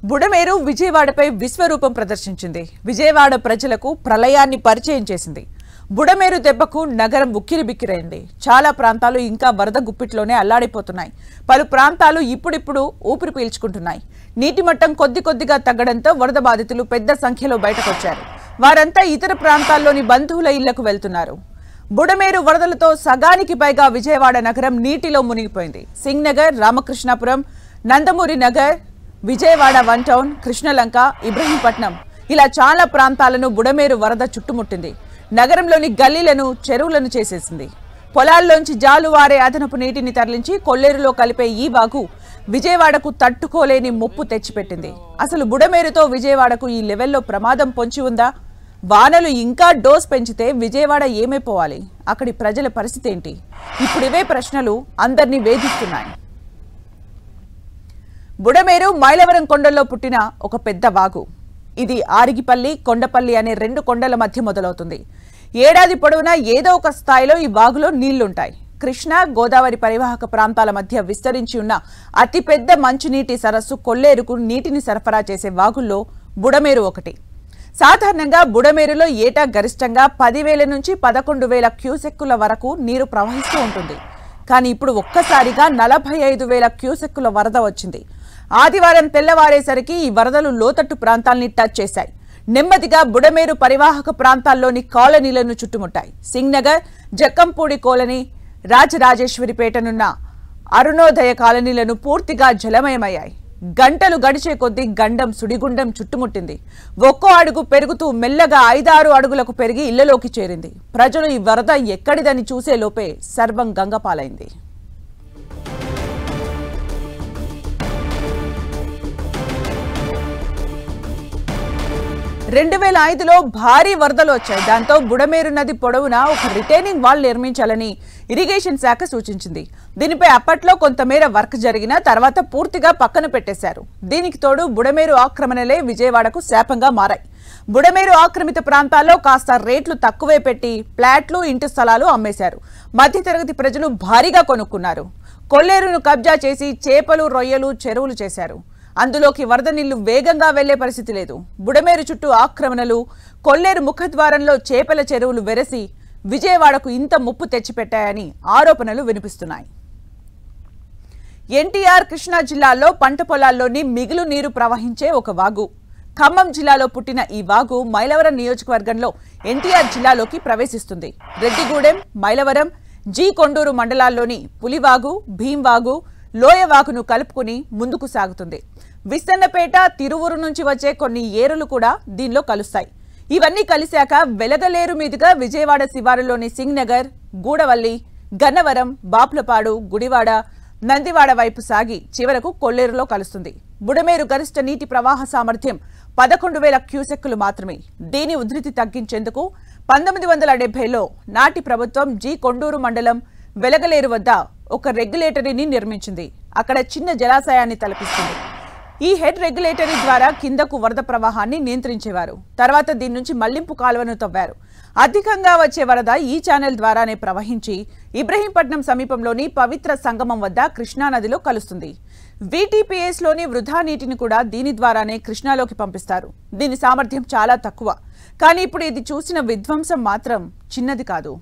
బుడమేరు విజయవాడపై విశ్వరూపం ప్రదర్శించింది. విజయవాడ ప్రజలకు ప్రళయాన్ని పరిచయం చేసింది. బుడమేరు దెబ్బకు నగరం ఉక్కిరిబిక్కిరైంది. చాలా ప్రాంతాలు ఇంకా వరద గుప్పిట్లోనే అల్లాడిపోతున్నాయి. పలు ప్రాంతాలు ఇప్పుడిప్పుడు ఊపిరి పీల్చుకుంటున్నాయి. నీటి మట్టం కొద్దిగా తగ్గడంతో వరద బాధితులు పెద్ద సంఖ్యలో బయటకొచ్చారు. వారంతా ఇతర ప్రాంతాల్లోని బంధువుల ఇళ్లకు వెళ్తున్నారు. బుడమేరు వరదలతో సగానికి పైగా విజయవాడ నగరం నీటిలో మునిగిపోయింది. సింగ్ నగర్, రామకృష్ణాపురం, నందమూరి నగర్, విజయవాడ వన్ టౌన్, కృష్ణలంక, ఇబ్రహీంపట్నం ఇలా చాలా ప్రాంతాలను బుడమేరు వరద చుట్టుముట్టింది. నగరంలోని గల్లీలను చెరువులను చేసేసింది. పొలాల్లోంచి జాలువారే అదనపు నీటిని తరలించి కొల్లేరులో కలిపే ఈ వాగు విజయవాడకు తట్టుకోలేని ముప్పు తెచ్చిపెట్టింది. అసలు బుడమేరుతో విజయవాడకు ఈ లెవెల్లో ప్రమాదం పొంచి ఉందా? వానలు ఇంకా డోస్ పెంచితే విజయవాడ ఏమైపోవాలి? అక్కడి ప్రజల పరిస్థితి ఏంటి? ఇప్పుడు ఇవే ప్రశ్నలు అందరినీ వేధిస్తున్నాయి. బుడమేరు మైలవరం కొండల్లో పుట్టిన ఒక పెద్ద వాగు. ఇది ఆరిగిపల్లి, కొండపల్లి అనే రెండు కొండల మధ్య మొదలవుతుంది. ఏడాది పొడవునా ఏదో ఒక స్థాయిలో ఈ వాగులో నీళ్లుంటాయి. కృష్ణా, గోదావరి పరివాహక ప్రాంతాల మధ్య విస్తరించి ఉన్న అతిపెద్ద మంచునీటి సరస్సు కొల్లేరుకు నీటిని సరఫరా చేసే వాగుల్లో బుడమేరు ఒకటి. సాధారణంగా బుడమేరులో ఏటా గరిష్టంగా 10,000 నుంచి 11,000 క్యూసెక్కుల వరకు నీరు ప్రవహిస్తూ ఉంటుంది. కానీ ఇప్పుడు ఒక్కసారిగా 45,000 క్యూసెక్కుల వరద వచ్చింది. ఆదివారం తెల్లవారేసరికి ఈ వరదలు లోతట్టు ప్రాంతాల్ని టచ్ చేశాయి. నెమ్మదిగా బుడమేరు పరివాహక ప్రాంతాల్లోని కాలనీలను చుట్టుముట్టాయి. సింగ్ నగర్, జక్కంపూడి కాలనీ, రాజరాజేశ్వరిపేటనున్న అరుణోదయ కాలనీలను పూర్తిగా జలమయమయ్యాయి. గంటలు గడిచే కొద్దీ గండం సుడిగుండం చుట్టుముట్టింది. ఒక్కో అడుగు పెరుగుతూ మెల్లగా 5-6 అడుగులకు పెరిగి ఇళ్లలోకి చేరింది. ప్రజలు ఈ వరద ఎక్కడిదని చూసే లోపే సర్వం గంగపాలైంది. 2005లో భారీ వరదలు వచ్చాయి. దాంతో బుడమేరు నది పొడవునా ఒక రిటైనింగ్ వాల్ నిర్మించాలని ఇరిగేషన్ శాఖ సూచించింది. దీనిపై అప్పట్లో కొంతమేర వర్క్ జరిగినా తర్వాత పూర్తిగా పక్కన పెట్టేశారు. దీనికి తోడు బుడమేరు ఆక్రమణలే విజయవాడకు శాపంగా మారాయి. బుడమేరు ఆక్రమిత ప్రాంతాల్లో కాస్త రేట్లు తక్కువే పెట్టి ఫ్లాట్లు, ఇంటి స్థలాలు అమ్మేశారు. మధ్యతరగతి ప్రజలు భారీగా కొనుక్కున్నారు. కొల్లేరును కబ్జా చేసి చేపలు, రొయ్యలు, చెరువులు చేశారు. అందులోకి వరద నీళ్లు వేగంగా వెళ్లే పరిస్థితి లేదు. బుడమేరు చుట్టూ ఆక్రమణలు, కొల్లేరు ముఖద్వారంలో చేపల చెరువులు వెరసి విజయవాడకు ఇంత ముప్పు తెచ్చిపెట్టాయని ఆరోపణలు వినిపిస్తున్నాయి. ఎన్టీఆర్ కృష్ణా జిల్లాలో పంట పొలాల్లోని మిగులు నీరు ప్రవహించే ఒక వాగు. ఖమ్మం జిల్లాలో పుట్టిన ఈ వాగు మైలవరం నియోజకవర్గంలో ఎన్టీఆర్ జిల్లాలోకి ప్రవేశిస్తుంది. రెడ్డిగూడెం, మైలవరం, జి కొండూరు మండలాల్లోని పులివాగు, భీంవాగు, లోయవాగును కలుపుకుని ముందుకు సాగుతుంది. విస్తన్నపేట, తిరువురు నుంచి వచ్చే కొన్ని ఏరులు కూడా దీనిలో కలుస్తాయి. ఇవన్నీ కలిశాక వెలగలేరు మీదుగా విజయవాడ శివారులోని సింగ్ నగర్, గూడవల్లి, గన్నవరం, బాపులపాడు, గుడివాడ, నందివాడ వైపు సాగి చివరకు కొల్లేరులో కలుస్తుంది. బుడమేరు గరిష్ట నీటి ప్రవాహ సామర్థ్యం 11,000 క్యూసెక్కులు మాత్రమే. దీని ఉధృతి తగ్గించేందుకు 1970లో నాటి ప్రభుత్వం జి కొండూరు మండలం వెలగలేరు వద్ద ఒక రెగ్యులేటరీని నిర్మించింది. అక్కడ చిన్న జలాశయాన్ని తలపిస్తుంది. ఈ హెడ్ రెగ్యులేటరీ ద్వారా కిందకు వరద ప్రవాహాన్ని నియంత్రించేవారు. తర్వాత దీని నుంచి మళ్లింపు కాలువను తవ్వారు. అధికంగా వచ్చే వరద ఈ ఛానల్ ద్వారానే ప్రవహించి ఇబ్రహీంపట్నం సమీపంలోని పవిత్ర సంగమం వద్ద కృష్ణానదిలో కలుస్తుంది. VTPSలోని వృధా నీటిని కూడా దీని ద్వారానే కృష్ణాలోకి పంపిస్తారు. దీని సామర్థ్యం చాలా తక్కువ. కానీ ఇప్పుడు ఇది చూసిన విధ్వంసం మాత్రం చిన్నది కాదు.